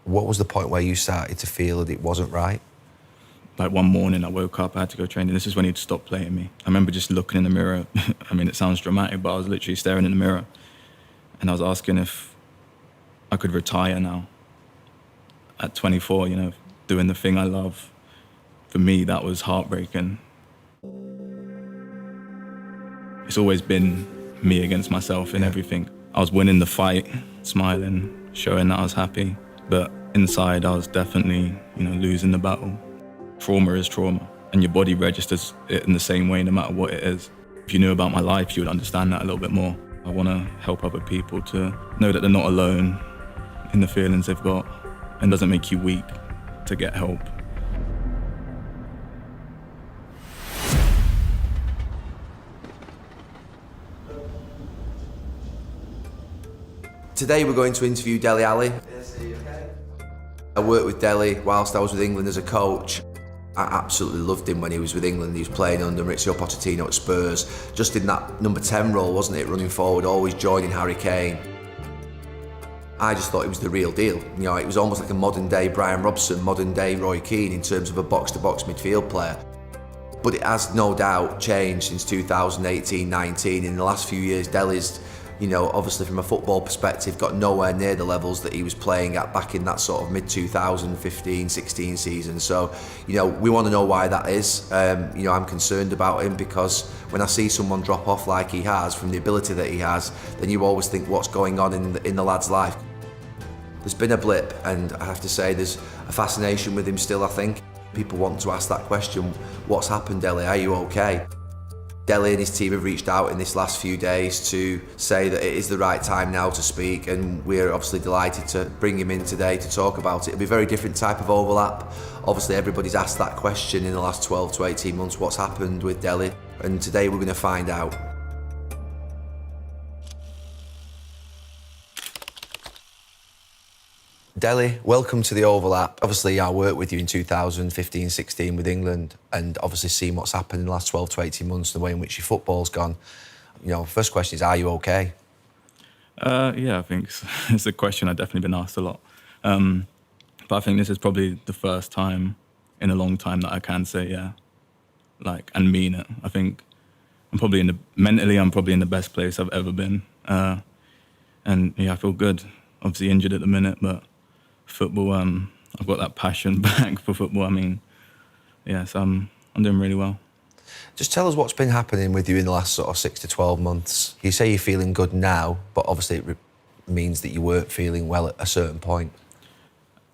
What was the point where you started to feel that it wasn't right? Like one morning I woke up, I had to go training. This is when he'd stopped playing me. I remember just looking in the mirror. I mean, it sounds dramatic, but I was literally staring in the mirror. And I was asking if I could retire now. At 24, doing the thing I love. For me, that was heartbreaking. It's always been me against myself in everything. I was winning the fight, smiling, showing that I was happy. But inside, I was definitely, losing the battle. Trauma is trauma, and your body registers it in the same way no matter what it is. If you knew about my life, you would understand that a little bit more. I want to help other people to know that they're not alone in the feelings they've got, and doesn't make you weak to get help. Today we're going to interview Dele Alli. I worked with Dele whilst I was with England as a coach. I absolutely loved him when he was with England. He was playing under Maurizio Pochettino at Spurs, just in that number 10 role, wasn't it, running forward, always joining Harry Kane. I just thought he was the real deal. It was almost like a modern day Brian Robson, modern day Roy Keane in terms of a box-to-box midfield player. But it has no doubt changed since 2018-19. In the last few years, Dele's, obviously from a football perspective, got nowhere near the levels that he was playing at back in that sort of mid-2015-16 season. So, we want to know why that is. I'm concerned about him because when I see someone drop off like he has, from the ability that he has, then you always think what's going on in the lad's life. There's been a blip, and I have to say there's a fascination with him still, I think. People want to ask that question, what's happened, Dele? Are you okay? Dele and his team have reached out in this last few days to say that it is the right time now to speak, and we're obviously delighted to bring him in today to talk about it. It'll be a very different type of overlap. Obviously everybody's asked that question in the last 12 to 18 months, what's happened with Dele, and today we're going to find out. Dele, welcome to the overlap. Obviously, I worked with you in 2015-16 with England, and obviously seen what's happened in the last 12 to 18 months, the way in which your football's gone. First question is, are you okay? Yeah, I think it's a question I've definitely been asked a lot. But I think this is probably the first time in a long time that I can say yeah, and mean it. I think mentally, I'm probably in the best place I've ever been. And yeah, I feel good. Obviously injured at the minute, but football, I've got that passion back for football. I mean, yeah, so I'm doing really well. Just tell us what's been happening with you in the last sort of 6 to 12 months. You say you're feeling good now, but obviously it means that you weren't feeling well at a certain point.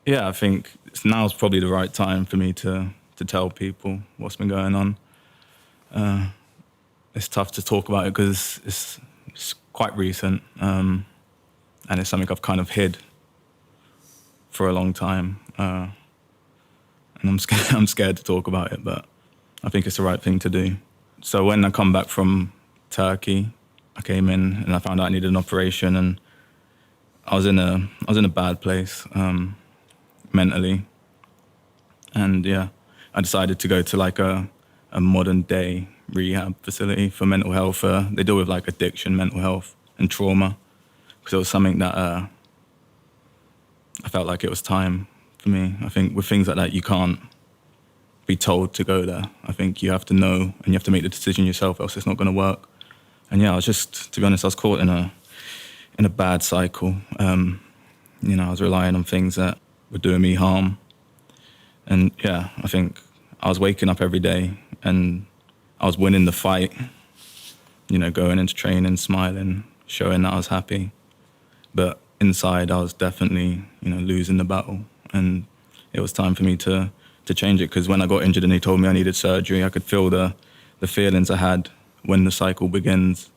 Yeah, I think now's probably the right time for me to tell people what's been going on. It's tough to talk about it because it's quite recent, and it's something I've kind of hid for a long time, and I'm scared to talk about it, but I think it's the right thing to do. So when I come back from Turkey, I came in and I found out I needed an operation, and I was in a bad place mentally, and yeah, I decided to go to a modern day rehab facility for mental health. They deal with addiction, mental health, and trauma, because it was something that I felt like it was time for me. I think with things like that, you can't be told to go there. I think you have to know, and you have to make the decision yourself, else it's not going to work. And yeah, to be honest, I was caught in a bad cycle. I was relying on things that were doing me harm. And yeah, I think I was waking up every day and I was winning the fight, going into training, smiling, showing that I was happy. But inside, I was definitely, losing the battle. And it was time for me to change it, because when I got injured and they told me I needed surgery, I could feel the feelings I had when the cycle begins,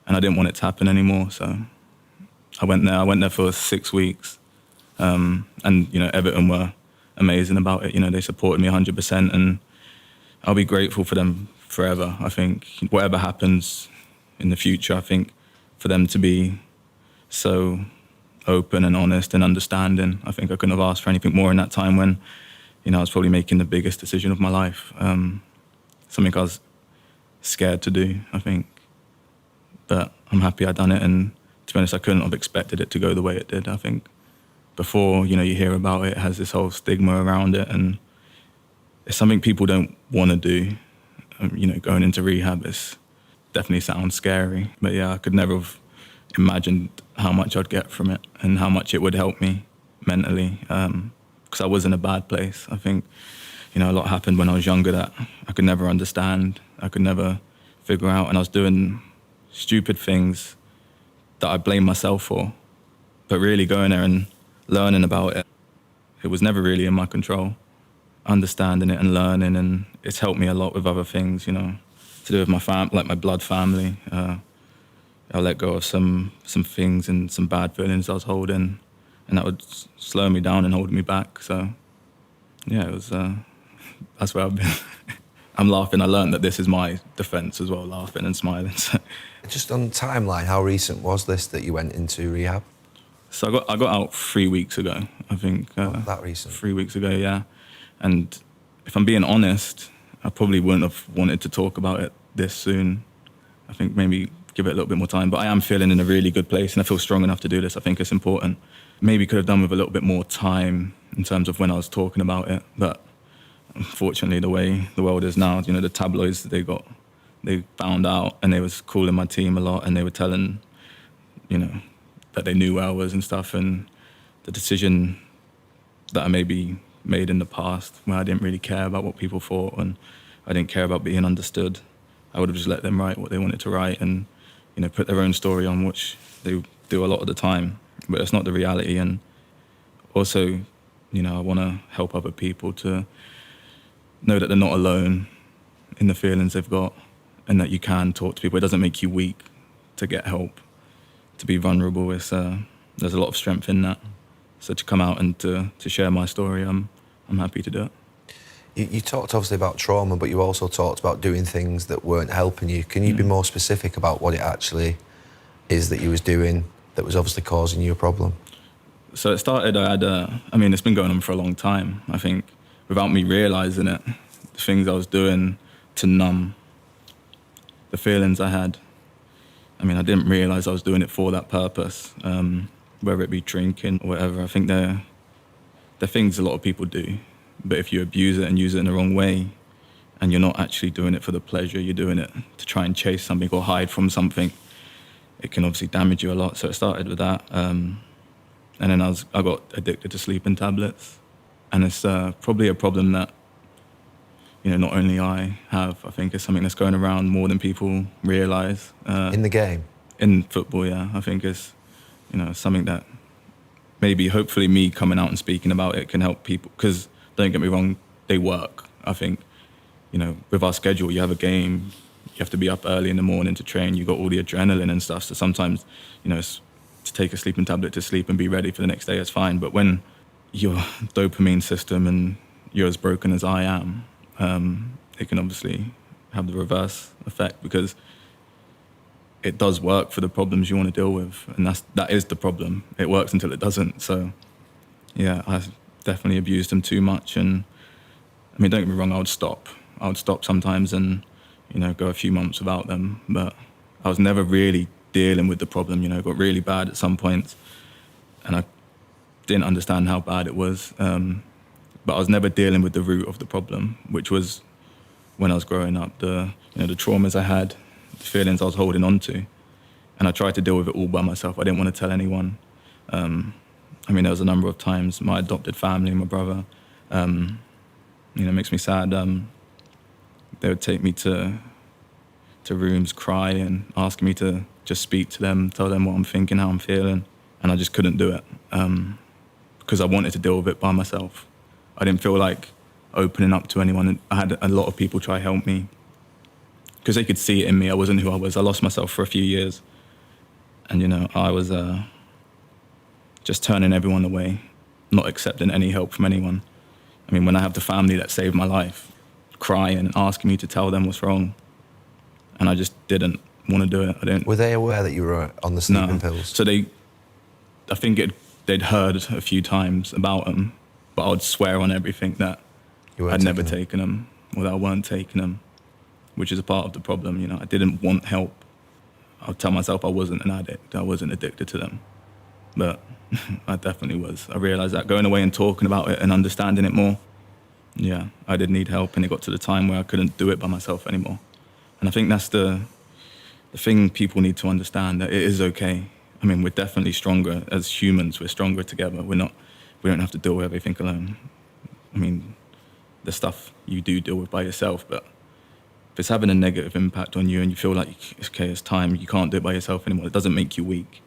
and I didn't want it to happen anymore. So I went there for 6 weeks, and Everton were amazing about it. They supported me 100%, and I'll be grateful for them forever. I think whatever happens in the future, I think for them to be so open and honest and understanding, I think I couldn't have asked for anything more in that time when, I was probably making the biggest decision of my life. Something I was scared to do, I think. But I'm happy I done it, and to be honest, I couldn't have expected it to go the way it did. I think before, you hear about it, it has this whole stigma around it, and it's something people don't want to do. Going into rehab definitely sounds scary, but yeah, I could never have imagined how much I'd get from it and how much it would help me mentally, because I was in a bad place. I think, a lot happened when I was younger that I could never understand, I could never figure out, and I was doing stupid things that I blame myself for. But really going there and learning about it, it was never really in my control. Understanding it and learning, and it's helped me a lot with other things, to do with like my blood family. I let go of some things and some bad feelings I was holding, and that would slow me down and hold me back. So, yeah, it was. That's where I've been. I'm laughing. I learned that this is my defence as well, laughing and smiling. So. Just on timeline, how recent was this that you went into rehab? So I got out 3 weeks ago, I think. That recent? 3 weeks ago, yeah. And if I'm being honest, I probably wouldn't have wanted to talk about it this soon. I think maybe give it a little bit more time. But I am feeling in a really good place, and I feel strong enough to do this. I think it's important. Maybe could have done with a little bit more time in terms of when I was talking about it. But unfortunately, the way the world is now, the tabloids they found out, and they was calling my team a lot, and they were telling, that they knew where I was and stuff. And the decision that I maybe made in the past, where I didn't really care about what people thought and I didn't care about being understood, I would have just let them write what they wanted to write and, put their own story on, which they do a lot of the time. But it's not the reality. And also, I want to help other people to know that they're not alone in the feelings they've got, and that you can talk to people. It doesn't make you weak to get help, to be vulnerable. There's a lot of strength in that. So to come out and to share my story, I'm happy to do it. You talked obviously about trauma, but you also talked about doing things that weren't helping you. Can you be more specific about what it actually is that you was doing that was obviously causing you a problem? So it started, it's been going on for a long time. I think without me realising it, the things I was doing to numb the feelings I had, I didn't realise I was doing it for that purpose, whether it be drinking or whatever. I think they're things a lot of people do. But if you abuse it and use it in the wrong way, and you're not actually doing it for the pleasure, you're doing it to try and chase something or hide from something, it can obviously damage you a lot. So it started with that. And then I got addicted to sleeping tablets. And it's probably a problem that, not only I have. I think it's something that's going around more than people realise. In the game? In football, yeah. I think it's, something that maybe hopefully me coming out and speaking about it can help people. Because don't get me wrong, they work. I think, with our schedule, you have a game, you have to be up early in the morning to train, you got all the adrenaline and stuff. So sometimes, to take a sleeping tablet to sleep and be ready for the next day is fine. But when your dopamine system and you're as broken as I am, it can obviously have the reverse effect, because it does work for the problems you want to deal with, and that is the problem. It works until it doesn't. So, yeah, I definitely abused them too much, and don't get me wrong, I would stop sometimes and go a few months without them, but I was never really dealing with the problem. It got really bad at some points, and I didn't understand how bad it was. But I was never dealing with the root of the problem, which was when I was growing up, the traumas I had, the feelings I was holding on to. And I tried to deal with it all by myself. I didn't want to tell anyone. There was a number of times my adopted family, my brother, it makes me sad. They would take me to rooms, cry, and ask me to just speak to them, tell them what I'm thinking, how I'm feeling. And I just couldn't do it because I wanted to deal with it by myself. I didn't feel like opening up to anyone. I had a lot of people try to help me because they could see it in me. I wasn't who I was. I lost myself for a few years. And, I was just turning everyone away, not accepting any help from anyone. When I have the family that saved my life, crying and asking me to tell them what's wrong, and I just didn't want to do it. I didn't. Were they aware that you were on the sleeping pills? So I think they'd heard a few times about them, but I would swear on everything that I'd never taken them, or that I weren't taking them, which is a part of the problem. I didn't want help. I'd tell myself I wasn't an addict. I wasn't addicted to them. But I definitely was. I realised that going away and talking about it and understanding it more, yeah, I did need help, and it got to the time where I couldn't do it by myself anymore. And I think that's the thing people need to understand, that it is okay. I mean, we're definitely stronger as humans. We're stronger together. We don't have to deal with everything alone. I mean, the stuff you do deal with by yourself, but if it's having a negative impact on you and you feel like, okay, it's time, you can't do it by yourself anymore, it doesn't make you weak.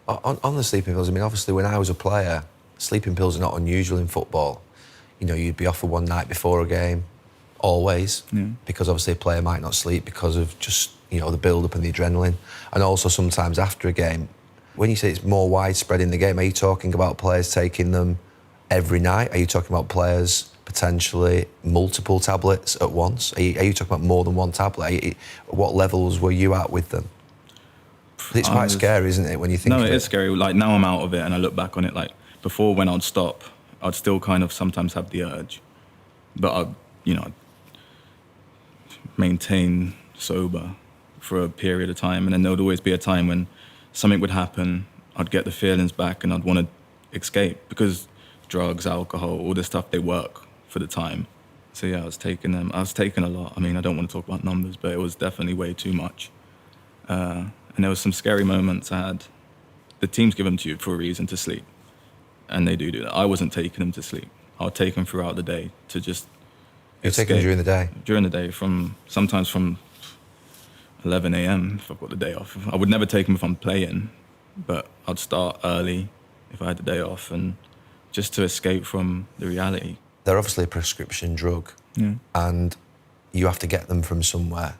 On the sleeping pills, I mean, obviously when I was a player, sleeping pills are not unusual in football. You know, you'd be offered one night before a game, always, because obviously a player might not sleep because of just, you know, the build-up and the adrenaline. And also sometimes after a game. When you say it's more widespread in the game, are you talking about players taking them every night? Are you talking about players potentially multiple tablets at once? Are you talking about more than one tablet? What levels were you at with them? It's quite scary, isn't it, when you think of it? No, it is scary. Like, now I'm out of it and I look back on it, like, before when I'd stop, I'd still kind of sometimes have the urge. But I'd, you know, maintain sober for a period of time. And then there would always be a time when something would happen, I'd get the feelings back and I'd want to escape, because drugs, alcohol, all this stuff, they work for the time. So yeah, I was taking them. I was taking a lot. I mean, I don't want to talk about numbers, but it was definitely way too much. And there was some scary moments I had. The teams give them to you for a reason, to sleep. And they do that. I wasn't taking them to sleep. I would take them throughout the day to just You're taking them during the day? During the day, sometimes from 11 a.m. if I've got the day off. I would never take them if I'm playing, but I'd start early if I had the day off, and just to escape from the reality. They're obviously a prescription drug, and you have to get them from somewhere.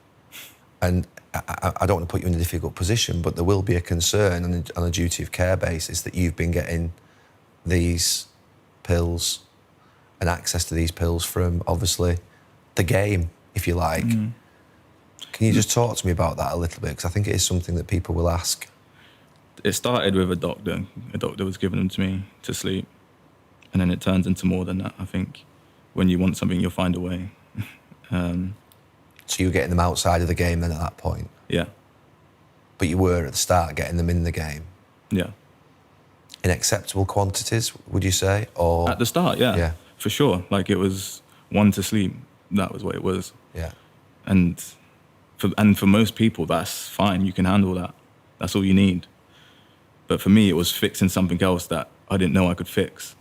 And I don't want to put you in a difficult position, but there will be a concern on a duty of care basis that you've been getting these pills and access to these pills from, obviously, the game, if you like. Can you just talk to me about that a little bit? Because I think it is something that people will ask. It started with a doctor. A doctor was giving them to me to sleep. And then it turns into more than that. I think when you want something, you'll find a way. So you were getting them outside of the game then at that point? Yeah. But you were at the start getting them in the game? Yeah. In acceptable quantities, would you say? Or at the start, yeah. For sure. Like, it was one to sleep. That was what it was. Yeah. And for most people, that's fine. You can handle that. That's all you need. But for me, it was fixing something else that I didn't know I could fix.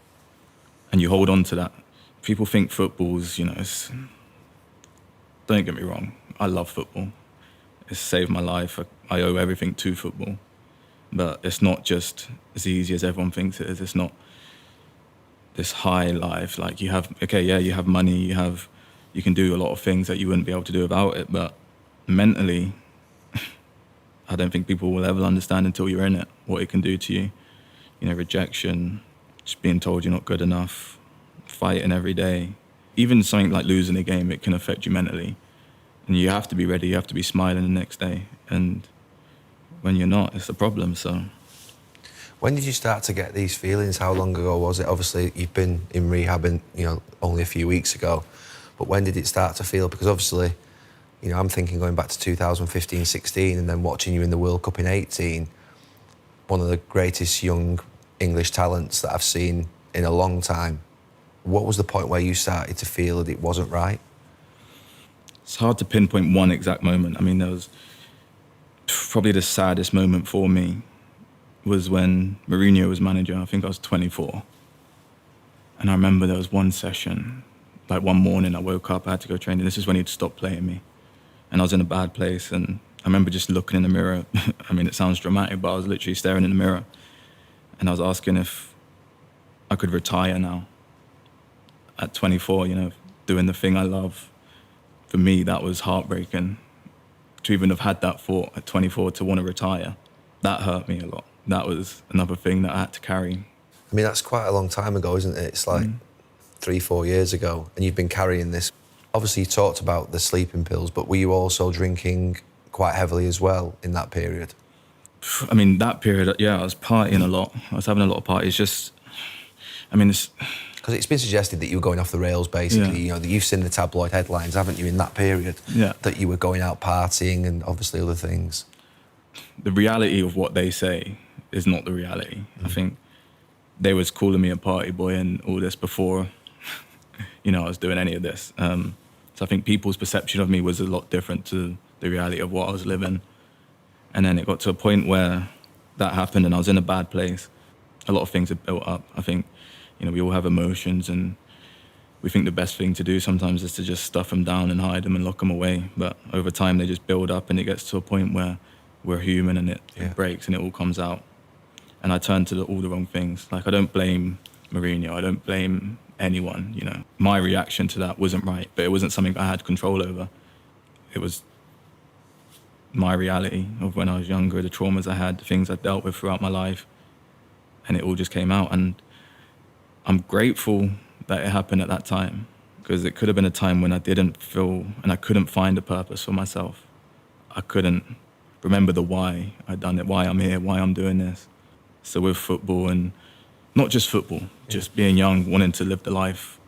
And you hold on to that. People think football's, you know, don't get me wrong, I love football. It's saved my life. I owe everything to football. But it's not just as easy as everyone thinks it is. It's not this high life. Like, you have money, you can do a lot of things that you wouldn't be able to do without it. But mentally, I don't think people will ever understand until you're in it, what it can do to you. You know, rejection, just being told you're not good enough, fighting every day. Even something like losing a game, it can affect you mentally. And you have to be ready, you have to be smiling the next day. And when you're not, it's a problem, so. When did you start to get these feelings? How long ago was it? Obviously, you've been in rehab, only a few weeks ago. But when did it start to feel? Because obviously, you know, I'm thinking going back to 2015, 16, and then watching you in the World Cup in 18, one of the greatest young English talents that I've seen in a long time. What was the point where you started to feel that it wasn't right? It's hard to pinpoint one exact moment. I mean, there was probably the saddest moment for me was when Mourinho was manager. I think I was 24. And I remember there was one session, like one morning I woke up, I had to go train, and this is when he'd stopped playing me. And I was in a bad place, and I remember just looking in the mirror. I mean, it sounds dramatic, but I was literally staring in the mirror. And I was asking if I could retire now. At 24, you know, doing the thing I love. For me, that was heartbreaking. To even have had that thought at 24 to want to retire, that hurt me a lot. That was another thing that I had to carry. I mean, that's quite a long time ago, isn't it? It's like 3-4 years ago, and you've been carrying this. Obviously, you talked about the sleeping pills, but were you also drinking quite heavily as well in that period? I mean, that period, yeah, I was partying a lot. I was having a lot of parties. Just, I mean, it's... Because it's been suggested that you were going off the rails, basically. You know, that you've seen the tabloid headlines, haven't you, in that period? Yeah. That you were going out partying and obviously other things. The reality of what they say is not the reality. I think they was calling me a party boy and all this before, I was doing any of this. So I think people's perception of me was a lot different to the reality of what I was living. And then it got to a point where that happened and I was in a bad place. A lot of things had built up. I think, we all have emotions, and we think the best thing to do sometimes is to just stuff them down and hide them and lock them away. But over time, they just build up, and it gets to a point where we're human and it breaks and it all comes out. And I turned to all the wrong things. Like, I don't blame Mourinho. I don't blame anyone, My reaction to that wasn't right, but it wasn't something I had control over. It was my reality of when I was younger, the traumas I had, the things I dealt with throughout my life, and it all just came out. And I'm grateful that it happened at that time, because it could have been a time when I didn't feel and I couldn't find a purpose for myself. I couldn't remember the why I'd done it, why I'm here, why I'm doing this. So with football, and not just football, just being young, wanting to live the life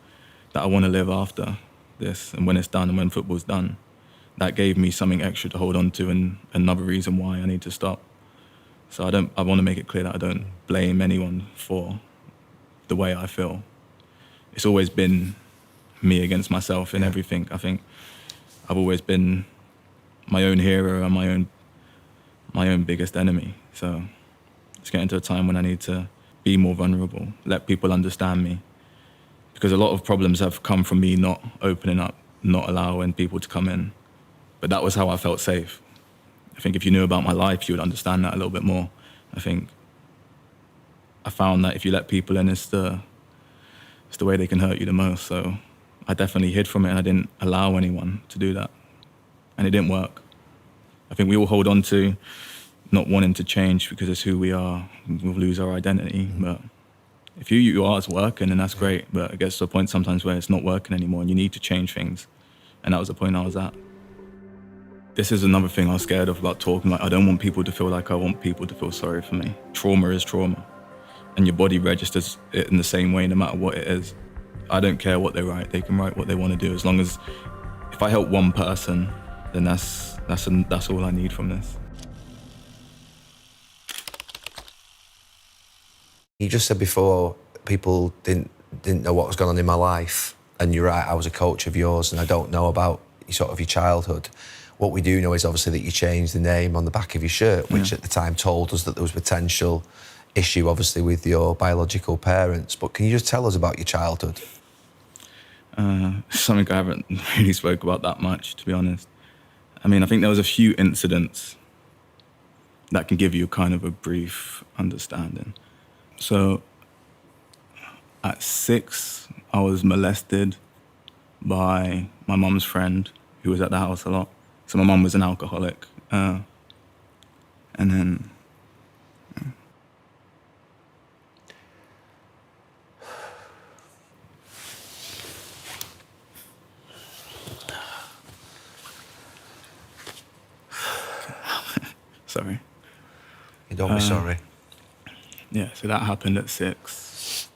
that I want to live after this, and when it's done and when football's done, that gave me something extra to hold on to, and another reason why I need to stop. So I want to make it clear that I don't blame anyone for the way I feel. It's always been me against myself in everything. I think I've always been my own hero and my own biggest enemy. So it's getting to a time when I need to be more vulnerable, let people understand me. Because a lot of problems have come from me not opening up, not allowing people to come in. But that was how I felt safe. I think if you knew about my life, you would understand that a little bit more. I think I found that if you let people in, it's the way they can hurt you the most. So I definitely hid from it, and I didn't allow anyone to do that. And it didn't work. I think we all hold on to not wanting to change because it's who we are. We'll lose our identity. But if you are working, then that's great. But it gets to a point sometimes where it's not working anymore and you need to change things. And that was the point I was at. This is another thing I was scared of about talking. Like, I don't want people to feel like I want people to feel sorry for me. Trauma is trauma. And your body registers it in the same way no matter what it is. I don't care what they write. They can write what they want to do. As long as, if I help one person, then that's all I need from this. You just said before people didn't know what was going on in my life, and you're right, I was a coach of yours and I don't know about sort of your childhood. What we do know is obviously that you changed the name on the back of your shirt, which at the time told us that there was potential issue obviously with your biological parents. But can you just tell us about your childhood? Something I haven't really spoke about that much, to be honest. I mean, I think there was a few incidents that can give you kind of a brief understanding. So at 6, I was molested by my mum's friend who was at the house a lot. So my mum was an alcoholic. And then... Sorry. You don't be sorry. Yeah, so that happened at 6.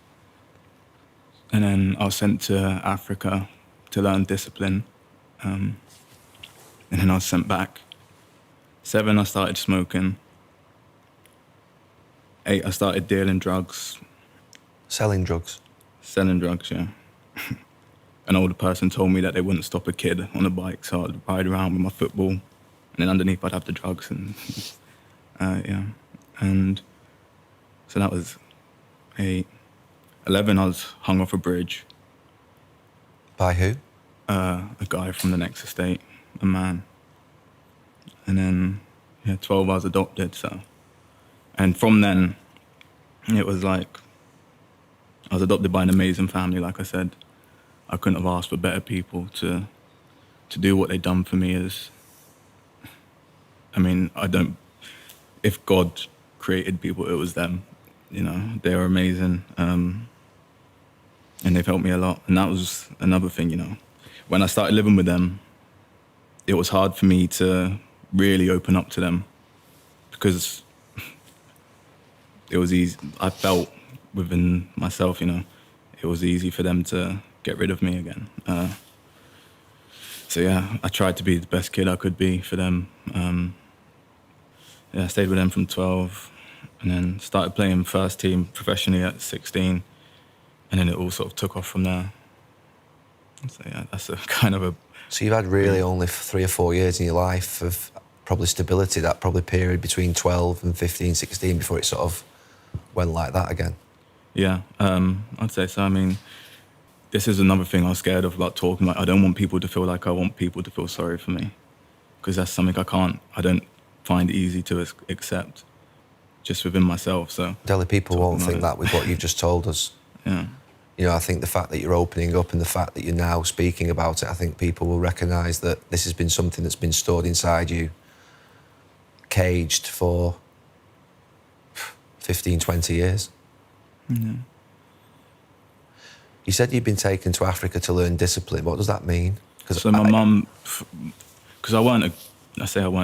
And then I was sent to Africa to learn discipline. And then I was sent back. 7, I started smoking. 8, I started dealing drugs. Selling drugs? Selling drugs, yeah. An older person told me that they wouldn't stop a kid on a bike, so I'd ride around with my football, and then underneath I'd have the drugs, and yeah. And so that was 8. 11, I was hung off a bridge. By who? A guy from the next estate, a man. And then, 12, I was adopted, so. And from then, it was like, I was adopted by an amazing family, like I said. I couldn't have asked for better people to do what they'd done for me. If God created people, it was them. They were amazing. And they've helped me a lot. And that was another thing, When I started living with them, it was hard for me to really open up to them because it was easy. I felt within myself, it was easy for them to get rid of me again. So yeah, I tried to be the best kid I could be for them. I stayed with them from 12. and then started playing first team professionally at 16, and then it all sort of took off from there. So yeah, that's a kind of a... So you've had really only 3 or 4 years in your life of probably stability, that probably period between 12 and 15, 16 before it sort of went like that again. Yeah, I'd say so. I mean, this is another thing I was scared of about talking. Like, I don't want people to feel like I want people to feel sorry for me, because that's something I don't find easy to accept just within myself. So Dele, people won't think that with what you've just told us. Yeah. You know, I think the fact that you're opening up and the fact that you're now speaking about it, I think people will recognise that this has been something that's been stored inside you, caged for 15, 20 years. Yeah. You said you'd been taken to Africa to learn discipline. What does that mean? So my mum, because I weren't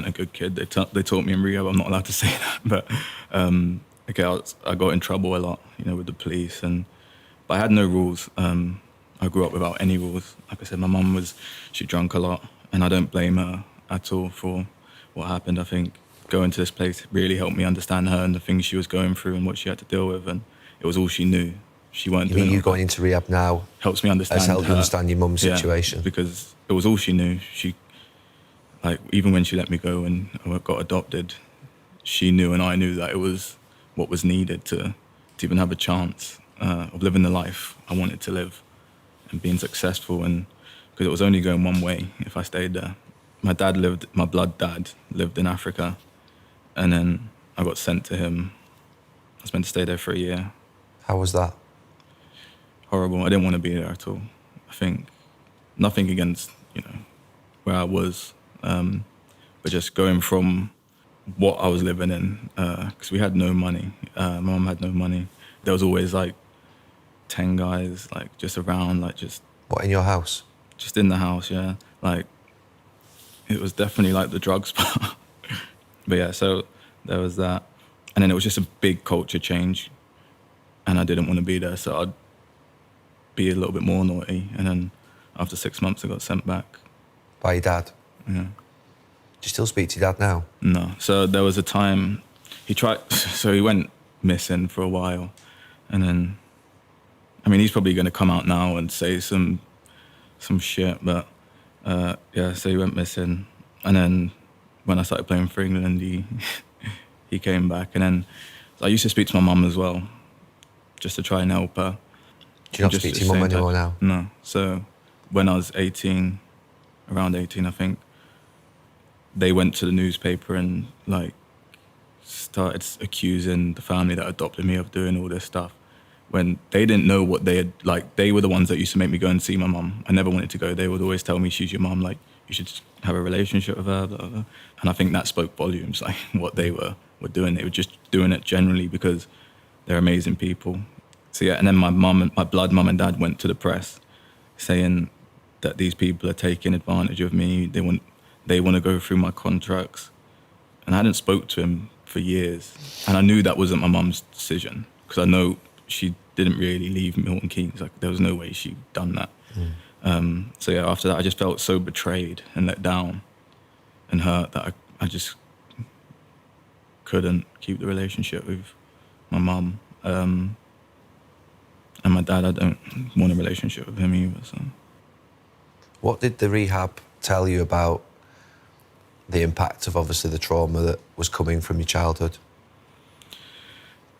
a good kid. They taught me in rehab. I'm not allowed to say that, but I got in trouble a lot, with the police, but I had no rules. I grew up without any rules. Like I said, my mum she drank a lot, and I don't blame her at all for what happened. I think going to this place really helped me understand her and the things she was going through and what she had to deal with, and it was all she knew. She weren't doing. You going into rehab now helps me understand. Has helped you understand your mum's situation. Because it was all she knew. Even when she let me go and I got adopted, she knew and I knew that it was what was needed to even have a chance of living the life I wanted to live and being successful. And because it was only going one way if I stayed there. My blood dad lived in Africa, and then I got sent to him. I was meant to stay there for a year. How was that? Horrible. I didn't want to be there at all. I think nothing against, where I was, but just going from what I was living in, because we had no money. My mum had no money. There was always 10 guys just around, just... What, in your house? Just in the house, yeah. It was definitely the drug spot. But yeah, so there was that. And then it was just a big culture change, and I didn't want to be there, so I'd be a little bit more naughty. And then after 6 months, I got sent back. By your dad? Yeah. Do you still speak to your dad now? No. So there was a time he went missing for a while, and then, he's probably going to come out now and say some shit, but so he went missing. And then when I started playing for England, he came back, and then I used to speak to my mum as well, just to try and help her. Do you not speak to your mum anymore now? No. So when I was 18, around 18, I think, they went to the newspaper and started accusing the family that adopted me of doing all this stuff, when they didn't know what they had. They were the ones that used to make me go and see my mum. I never wanted to go. They would always tell me, she's your mum, you should have a relationship with her, blah, blah, blah. And I think that spoke volumes, what they were doing. They were just doing it generally because they're amazing people. So yeah, and then my blood mum and dad went to the press saying that these people are taking advantage of me. They want to go through my contracts. And I hadn't spoke to him for years. And I knew that wasn't my mum's decision, because I know she didn't really leave Milton Keynes. There was no way she'd done that. So yeah, after that, I just felt so betrayed and let down and hurt that I just couldn't keep the relationship with my mum. And my dad, I don't want a relationship with him either. So, what did the rehab tell you about the impact of obviously the trauma that was coming from your childhood?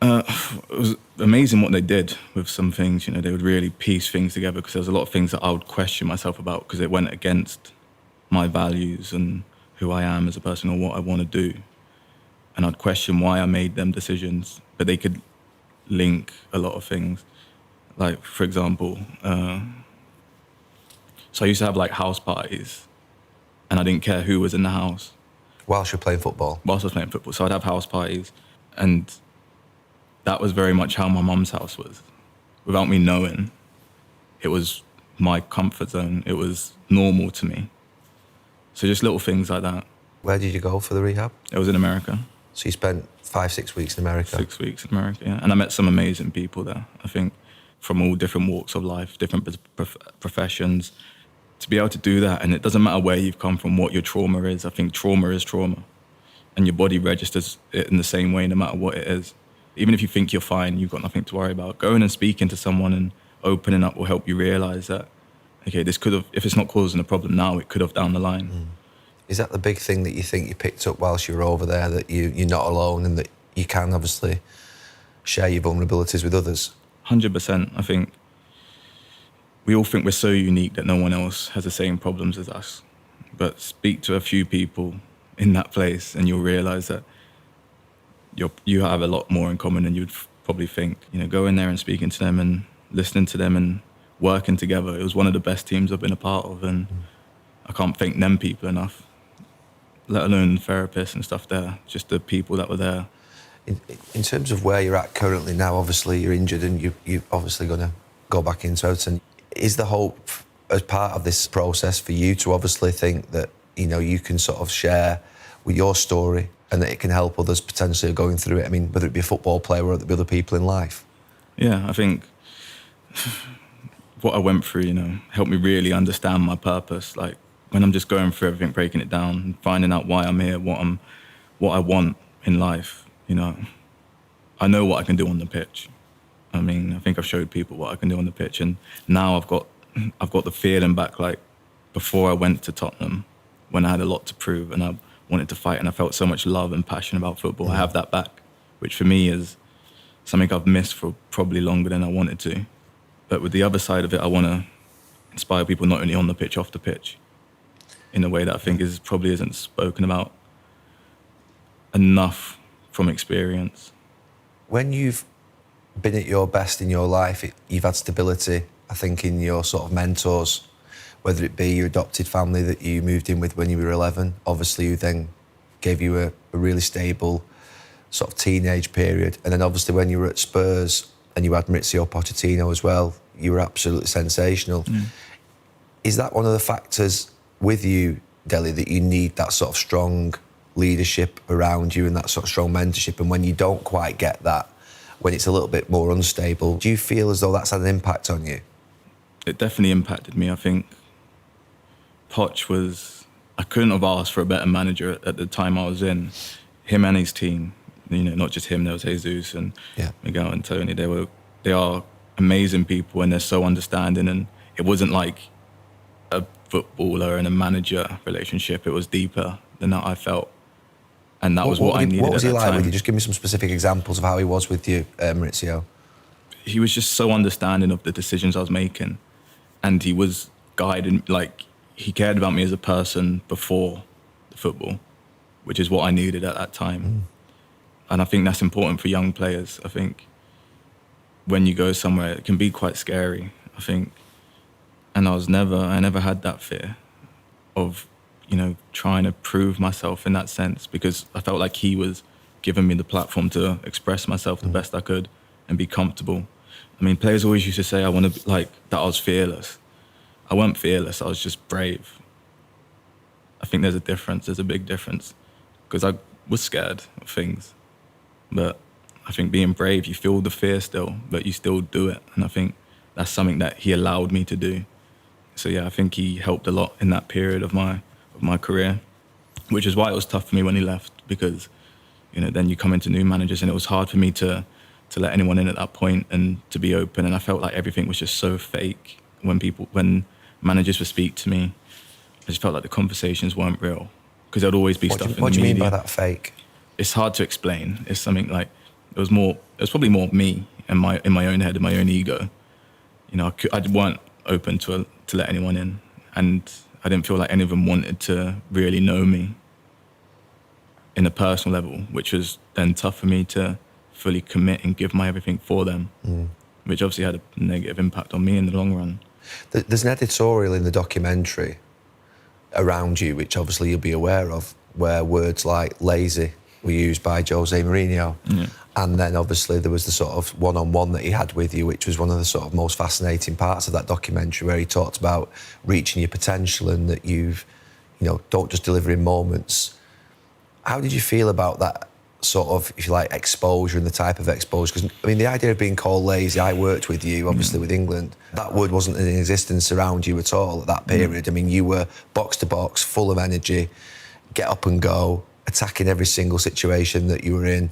It was amazing what they did with some things. They would really piece things together, because there was a lot of things that I would question myself about, because it went against my values and who I am as a person or what I want to do. And I'd question why I made them decisions, but they could link a lot of things. For example, so I used to have house parties, and I didn't care who was in the house. Whilst you're playing football? Whilst I was playing football. So I'd have house parties, and that was very much how my mum's house was. Without me knowing, it was my comfort zone. It was normal to me. So just little things like that. Where did you go for the rehab? It was in America. So you spent 5-6 weeks in America? 6 weeks in America, yeah. And I met some amazing people there, I think, from all different walks of life, different professions. To be able to do that, and it doesn't matter where you've come from, what your trauma is. I think trauma is trauma. and your body registers it in the same way no matter what it is. Even if you think you're fine, you've got nothing to worry about. Going and speaking to someone and opening up will help you realise that, okay, this could have, if it's not causing a problem now, it could have down the line. Is that the big thing that you think you picked up whilst you were over there, that you're not alone and that you can obviously share your vulnerabilities with others? 100%. I think we all think we're so unique that no one else has the same problems as us. But speak to a few people in that place and you'll realise that you have a lot more in common than you'd probably think. You know, going there and speaking to them and listening to them and working together. It was one of the best teams I've been a part of, and I can't thank them people enough, let alone therapists and stuff there, just the people that were there. In terms of where you're at currently now, obviously you're injured and you're obviously going to go back into Everton. Is the hope as part of this process for you to obviously think that, you know, you can sort of share with your story and that it can help others potentially going through it? I mean, whether it be a football player or other people in life. Yeah, I think what I went through, you know, helped me really understand my purpose. Like when I'm just going through everything, breaking it down, finding out why I'm here, what I want in life. You know, I know what I can do on the pitch. I mean, I think I've showed people what I can do on the pitch, and now I've got the feeling back. Like before I went to Tottenham, when I had a lot to prove and I wanted to fight, and I felt so much love and passion about football. I have that back, which for me is something I've missed for probably longer than I wanted to. But with the other side of it, I want to inspire people not only on the pitch, off the pitch, in a way that I think probably isn't spoken about enough from experience. When you've been at your best in your life, you've had stability, I think, in your sort of mentors, whether it be your adopted family that you moved in with when you were 11, obviously who then gave you a really stable sort of teenage period. And then obviously when you were at Spurs and you had Maurizio Pochettino as well, you were absolutely sensational. Is that one of the factors with you, Dele, that you need that sort of strong leadership around you and that sort of strong mentorship? And when you don't quite get that, when it's a little bit more unstable, do you feel as though that's had an impact on you? It definitely impacted me. I think Poch I couldn't have asked for a better manager at the time I was in. Him and his team, you know, not just him, there was Jesus and Miguel and Tony. They are amazing people and they're so understanding, and it wasn't like a footballer and a manager relationship. It was deeper than that, I felt. And that was what I needed. What was he like time. with you? Just give me some specific examples of how he was with you, Maurizio. He was just so understanding of the decisions I was making, and he was guiding, like he cared about me as a person before the football, which is what I needed at that time. And I think that's important for young players. I think when you go somewhere, it can be quite scary, I think. And I never had that fear of, you know, trying to prove myself in that sense, because I felt like he was giving me the platform to express myself the best I could and be comfortable. I mean, players always used to say I want to be like that I was fearless. I wasn't fearless, I was just brave. I think there's a big difference, because I was scared of things. But I think being brave, you feel the fear still, but you still do it. And I think that's something that he allowed me to do. So yeah, I think he helped a lot in that period of my career, which is why it was tough for me when he left, because, you know, then you come into new managers and it was hard for me to let anyone in at that point and to be open. And I felt like everything was just so fake when managers would speak to me. I just felt like the conversations weren't real, because there'd always be stuff in the media. What do you mean by that fake? It's hard to explain. It's something like, it was probably more me and in my own head and my own ego. You know, I weren't open to let anyone in, and I didn't feel like any of them wanted to really know me in a personal level, which was then tough for me to fully commit and give my everything for them, which obviously had a negative impact on me in the long run. There's an editorial in the documentary around you, which obviously you'll be aware of, where words like lazy were used by Jose Mourinho. And then obviously there was the sort of one-on-one that he had with you, which was one of the sort of most fascinating parts of that documentary, where he talked about reaching your potential and that don't just deliver in moments. How did you feel about that sort of, if you like, exposure and the type of exposure? Because, I mean, the idea of being called lazy, I worked with you, obviously, with England. That word wasn't in existence around you at all at that period. I mean, you were box to box, full of energy, get up and go, attacking every single situation that you were in.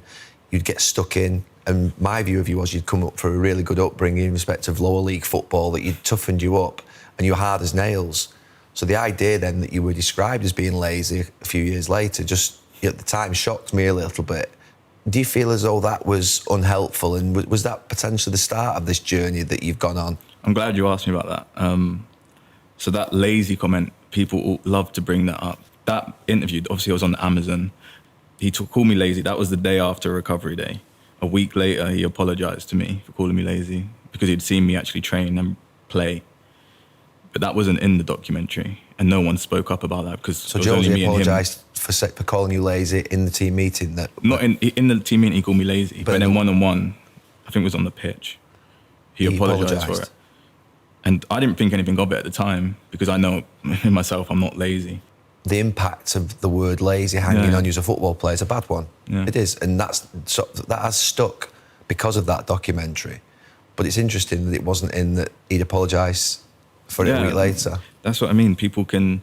You'd get stuck in. And my view of you was you'd come up for a really good upbringing in respect of lower league football, that you'd toughened you up and you were hard as nails. So the idea then that you were described as being lazy a few years later just at the time shocked me a little bit. Do you feel as though that was unhelpful, and was that potentially the start of this journey that you've gone on? I'm glad you asked me about that. So that lazy comment, people love to bring that up. That interview, obviously I was on Amazon. He called me lazy. That was the day after recovery day. A week later, he apologised to me for calling me lazy because he'd seen me actually train and play. But that wasn't in the documentary, and no one spoke up about that because So it was only Josie me and him. apologised for calling you lazy in the team meeting? Not in the team meeting, he called me lazy. But then one-on-one, I think it was on the pitch, he apologised for it. And I didn't think anything of it at the time because I know in myself I'm not lazy. The impact of the word lazy hanging on you as a football player is a bad one. Yeah. It is, and that has stuck because of that documentary. But it's interesting that it wasn't in that he'd apologise for it a week later. That's what I mean. People can...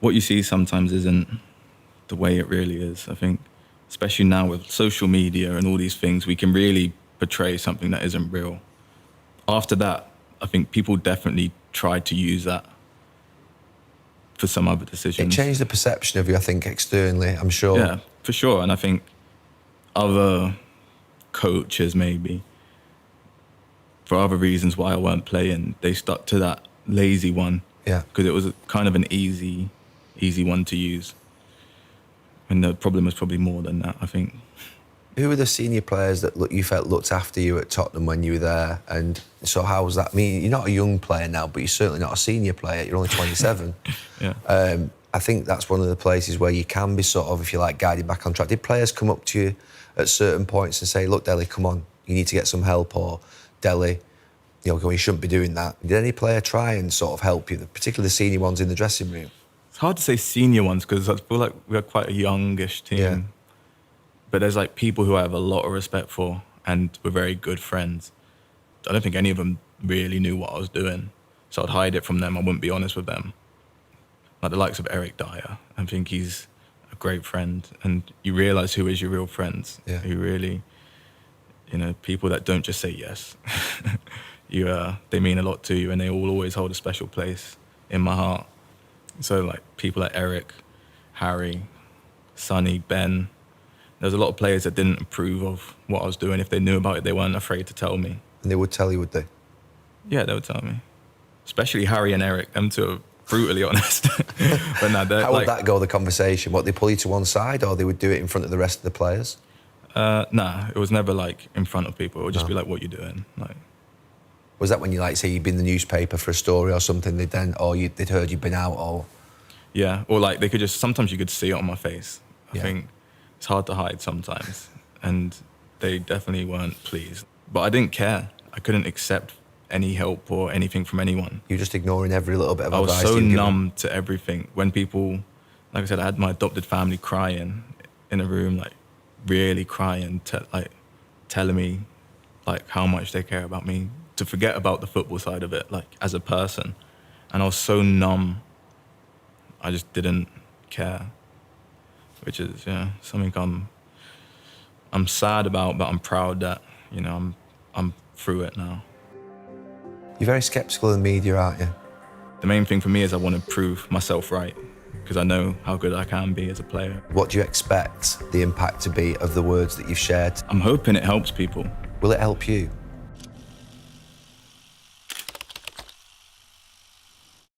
What you see sometimes isn't the way it really is, I think. Especially now with social media and all these things, we can really portray something that isn't real. After that, I think people definitely tried to use that for some other decisions. It changed the perception of you, I think, externally, I'm sure. Yeah, for sure. And I think other coaches maybe, for other reasons why I weren't playing, they stuck to that lazy one. Yeah. Because it was kind of an easy one to use. And the problem was probably more than that, I think. Who were the senior players that you felt looked after you at Tottenham when you were there? And so how was that? I mean, you're not a young player now, but you're certainly not a senior player. You're only 27. Yeah. I think that's one of the places where you can be sort of, if you like, guided back on track. Did players come up to you at certain points and say, look, Dele, come on, you need to get some help, or Dele, you shouldn't be doing that? Did any player try and sort of help you, particularly the senior ones in the dressing room? It's hard to say senior ones because I feel like we're quite a youngish team. Yeah. But there's like people who I have a lot of respect for and we're very good friends. I don't think any of them really knew what I was doing. So I'd hide it from them. I wouldn't be honest with them. Like the likes of Eric Dyer, I think he's a great friend. And you realise who is your real friends. Yeah. Who really, people that don't just say yes. They mean a lot to you and they all always hold a special place in my heart. So like people like Eric, Harry, Sonny, Ben. There's a lot of players that didn't approve of what I was doing. If they knew about it, they weren't afraid to tell me. And they would tell you, would they? Yeah, they would tell me. Especially Harry and Eric, them two are brutally honest. But no, how would that go, the conversation? What, they pull you to one side, or they would do it in front of the rest of the players? Nah, it was never like in front of people. It would just be like, what you doing? Like, was that when you say you'd been in the newspaper for a story or something, they'd heard you'd been out, or? Yeah, or like sometimes you could see it on my face. I think it's hard to hide sometimes. And they definitely weren't pleased. But I didn't care. I couldn't accept any help or anything from anyone. You're just ignoring every little bit of advice. I was so numb to everything. When people, like I said, I had my adopted family crying in a room, like really crying, telling me like how much they care about me, to forget about the football side of it, like as a person. And I was so numb, I just didn't care, which is something I'm sad about, but I'm proud that I'm through it now. You're very sceptical of the media, aren't you? The main thing for me is I want to prove myself right because I know how good I can be as a player. What do you expect the impact to be of the words that you've shared? I'm hoping it helps people. Will it help you?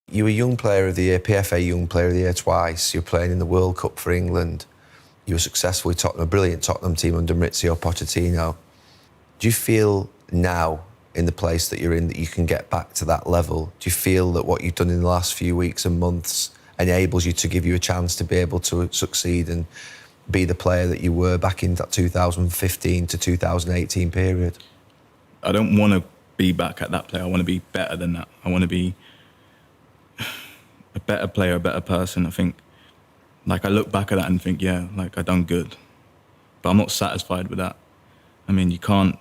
You were Young Player of the Year, PFA Young Player of the Year twice. You were playing in the World Cup for England. You were successful with Tottenham, a brilliant Tottenham team under Maurizio Pochettino. Do you feel now, in the place that you're in, that you can get back to that level? Do you feel that what you've done in the last few weeks and months enables you to give you a chance to be able to succeed and be the player that you were back in that 2015 to 2018 period? I don't want to be back at that player. I want to be better than that. I want to be a better player, a better person. I think, I look back at that and think, I done good. But I'm not satisfied with that. I mean, you can't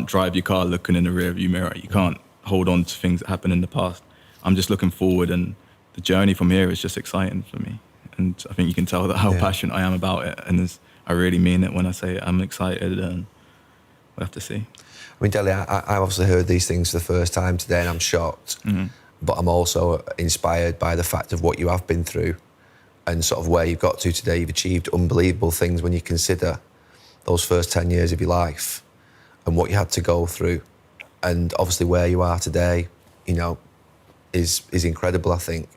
drive your car looking in the rearview mirror. You can't hold on to things that happened in the past. I'm just looking forward, and the journey from here is just exciting for me. And I think you can tell that how passionate I am about it. And I really mean it when I say I'm excited, and we'll have to see. I mean, Dele, I obviously heard these things for the first time today, and I'm shocked. But I'm also inspired by the fact of what you have been through and sort of where you've got to today. You've achieved unbelievable things when you consider those first 10 years of your life and what you had to go through. And obviously where you are today, you know, is incredible, I think.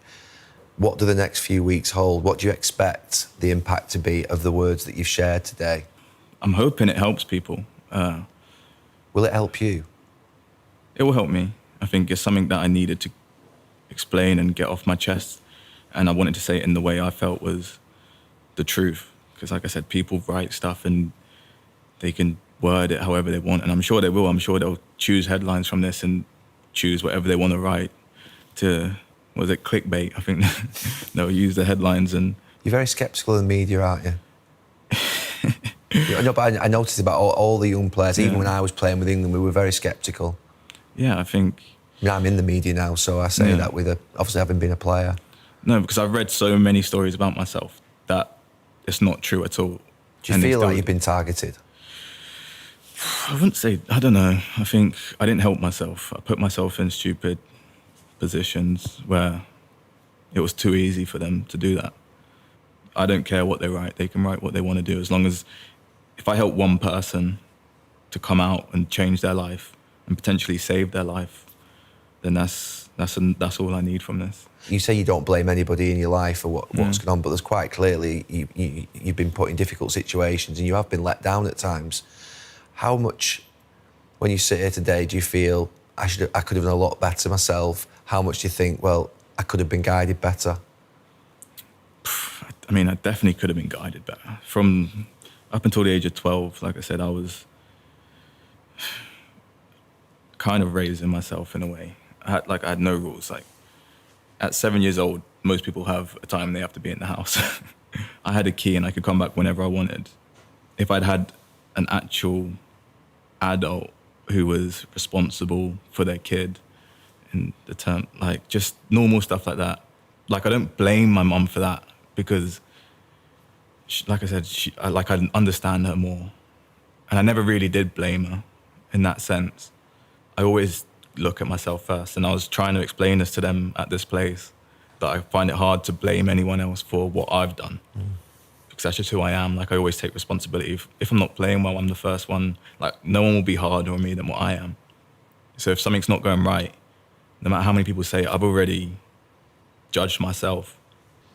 What do the next few weeks hold? What do you expect the impact to be of the words that you've shared today? I'm hoping it helps people. Will it help you? It will help me. I think it's something that I needed to explain and get off my chest. And I wanted to say it in the way I felt was the truth. Because like I said, people write stuff and they can word it however they want. And I'm sure they will. I'm sure they'll choose headlines from this and choose whatever they want to write to, was it clickbait? I think they'll use the headlines. And you're very sceptical of the media, aren't you? No, but I noticed about all the young players, even when I was playing with England, we were very sceptical. Yeah, I think... I mean, I'm in the media now, so I say that with obviously having been a player. No, because I've read so many stories about myself that it's not true at all. Do you feel like you've been targeted? I wouldn't say, I don't know. I think I didn't help myself. I put myself in stupid positions where it was too easy for them to do that. I don't care what they write. They can write what they want to do, as long as if I help one person to come out and change their life and potentially save their life, then that's all I need from this. You say you don't blame anybody in your life for what's going on, but there's quite clearly you've been put in difficult situations and you have been let down at times. How much, when you sit here today, do you feel I could have done a lot better myself? How much do you think, well, I could have been guided better? I mean, I definitely could have been guided better. From up until the age of 12, like I said, I was kind of raising myself in a way. I had no rules. Like, at 7 years old, most people have a time they have to be in the house. I had a key and I could come back whenever I wanted. If I'd had an actual adult who was responsible for their kid, in the term, like just normal stuff like that. Like, I don't blame my mum for that because, like I said, I understand her more. And I never really did blame her in that sense. I always look at myself first, and I was trying to explain this to them at this place, that I find it hard to blame anyone else for what I've done. Because that's just who I am. Like, I always take responsibility. If I'm not playing well, I'm the first one. Like, no one will be harder on me than what I am. So if something's not going right, no matter how many people say it, I've already judged myself.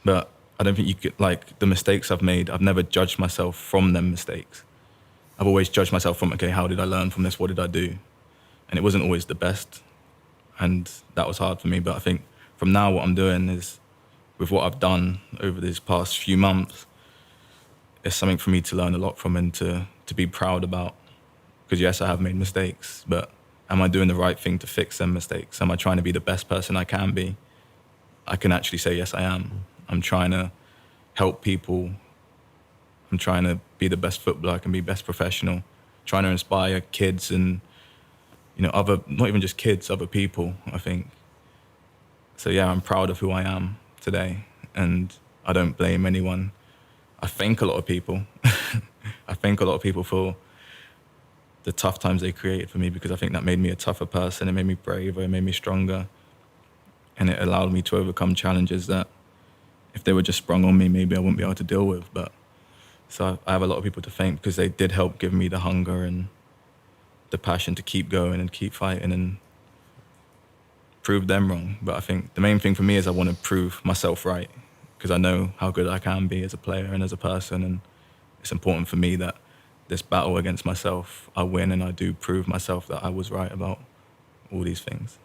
But I don't think you could, like, the mistakes I've made, I've never judged myself from them mistakes. I've always judged myself from, okay, how did I learn from this? What did I do? And it wasn't always the best. And that was hard for me. But I think from now what I'm doing is, with what I've done over these past few months, it's something for me to learn a lot from and to be proud about. Because yes, I have made mistakes, but am I doing the right thing to fix them mistakes? Am I trying to be the best person I can be? I can actually say, yes, I am. I'm trying to help people. I'm trying to be the best footballer I can be, best professional, trying to inspire kids and, you know, not even just kids, other people, I think. So yeah, I'm proud of who I am today, and I don't blame anyone. I thank a lot of people. I thank a lot of people for the tough times they created for me, because I think that made me a tougher person. It made me braver, it made me stronger, and it allowed me to overcome challenges that if they were just sprung on me, maybe I wouldn't be able to deal with. But so I have a lot of people to thank, because they did help give me the hunger and the passion to keep going and keep fighting and prove them wrong. But I think the main thing for me is I want to prove myself right, because I know how good I can be as a player and as a person, and it's important for me that this battle against myself, I win and I do prove myself that I was right about all these things.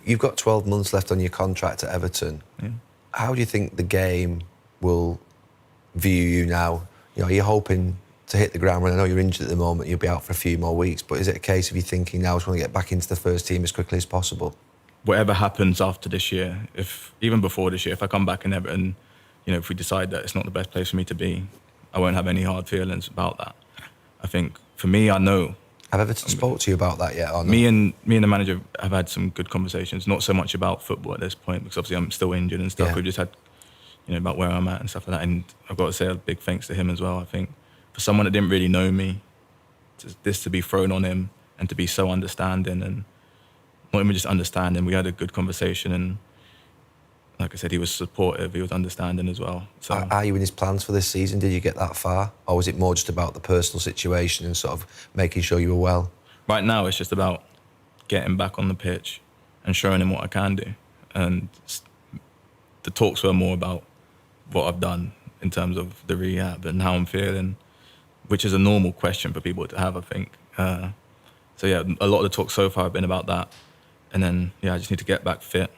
You've got 12 months left on your contract at Everton. Yeah. How do you think the game will view you now? You know, are you hoping to hit the ground running? I know you're injured at the moment, you'll be out for a few more weeks, but is it a case of you thinking now I just want to get back into the first team as quickly as possible? Whatever happens after this year, even before this year, if I come back in Everton, you know, if we decide that it's not the best place for me to be, I won't have any hard feelings about that. I think for me, I know. Have Everton spoke to you about that yet or not? Me and the manager have had some good conversations, not so much about football at this point, because obviously I'm still injured and stuff. Yeah. We've just had about where I'm at and stuff like that. And I've got to say a big thanks to him as well. I think for someone that didn't really know me, this to be thrown on him and to be so understanding, and not even just understanding, we had a good conversation, and like I said, he was supportive, he was understanding as well. So Are you in his plans for this season? Did you get that far? Or was it more just about the personal situation and sort of making sure you were well? right now it's just about getting back on the pitch and showing him what I can do. And the talks were more about what I've done in terms of the rehab and how I'm feeling, which is a normal question for people to have, I think. So yeah, a lot of the talks so far have been about that. And then, yeah, I just need to get back fit,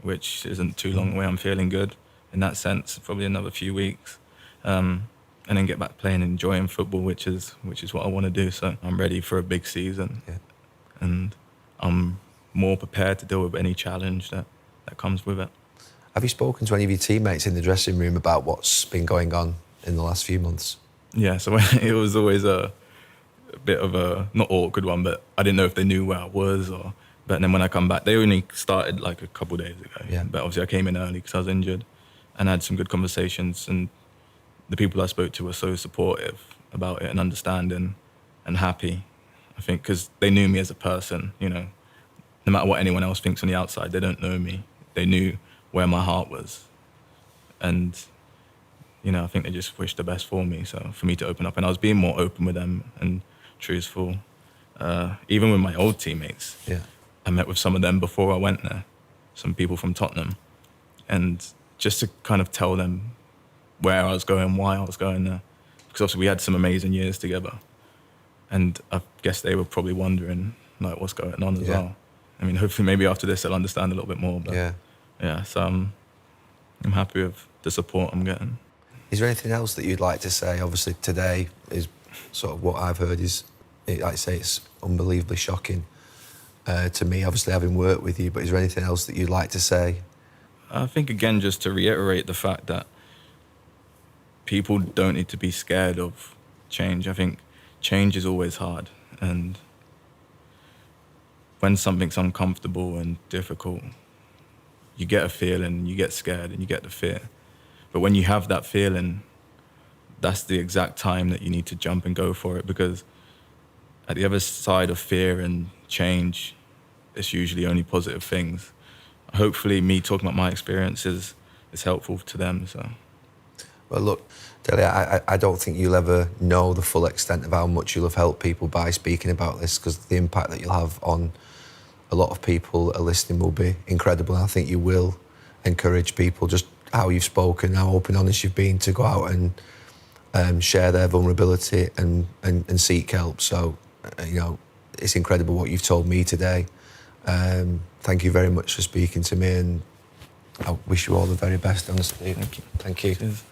which isn't too long away. I'm feeling good in that sense, probably another few weeks. And then get back playing and enjoying football, which is what I want to do. So I'm ready for a big season. Yeah. And I'm more prepared to deal with any challenge that comes with it. Have you spoken to any of your teammates in the dressing room about what's been going on in the last few months? Yeah, so it was always a bit of a, not awkward one, but I didn't know if they knew where I was. But then when I come back, they only started like a couple of days ago. Yeah. But obviously I came in early because I was injured and had some good conversations, and the people I spoke to were so supportive about it and understanding and happy, I think, because they knew me as a person, no matter what anyone else thinks on the outside, they don't know me. They knew where my heart was. And, I think they just wished the best for me, so for me to open up. And I was being more open with them and truthful. Even with my old teammates. Yeah. I met with some of them before I went there, some people from Tottenham. And just to kind of tell them where I was going, why I was going there. Because obviously we had some amazing years together. And I guess they were probably wondering, like, what's going on as well. I mean, hopefully maybe after this they'll understand a little bit more. But yeah, so I'm happy with the support I'm getting. Is there anything else that you'd like to say? Obviously today is sort of what I've heard is, like I say, it's unbelievably shocking to me, obviously having worked with you, but is there anything else that you'd like to say? I think, again, just to reiterate the fact that people don't need to be scared of change. I think change is always hard, and when something's uncomfortable and difficult, you get a feeling, you get scared and you get the fear. But when you have that feeling, that's the exact time that you need to jump and go for it, because at the other side of fear and change, it's usually only positive things. Hopefully me talking about my experiences is helpful to them. So. Well, look, Dele, I don't think you'll ever know the full extent of how much you'll have helped people by speaking about this, because the impact that you'll have on a lot of people that are listening will be incredible. And I think you will encourage people, just how you've spoken, how open and honest you've been, to go out and share their vulnerability and seek help. So, it's incredible what you've told me today. Thank you very much for speaking to me, and I wish you all the very best, honestly. Thank you. Thank you. Cheers.